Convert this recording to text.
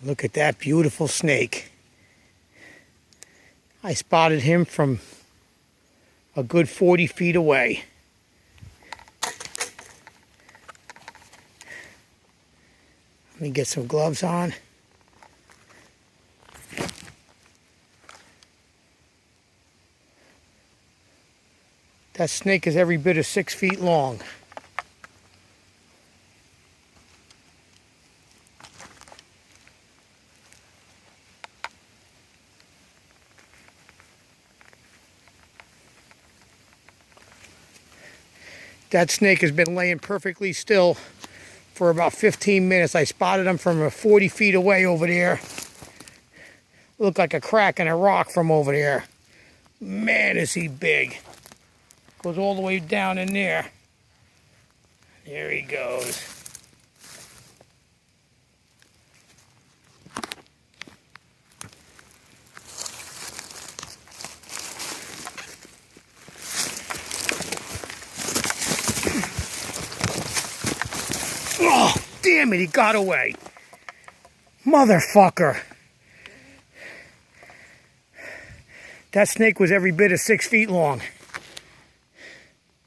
Look at that beautiful snake. I spotted him from a good 40 feet away. Let me get some gloves on. That snake is every bit of 6 feet long. That snake has been laying perfectly still for about 15 minutes. I spotted him from 40 feet away over there. Looked like a crack in a rock from over there. Man, is he big. Goes all the way down in there. There he goes. Oh, damn it, he got away. Motherfucker. That snake was every bit of 6 feet long.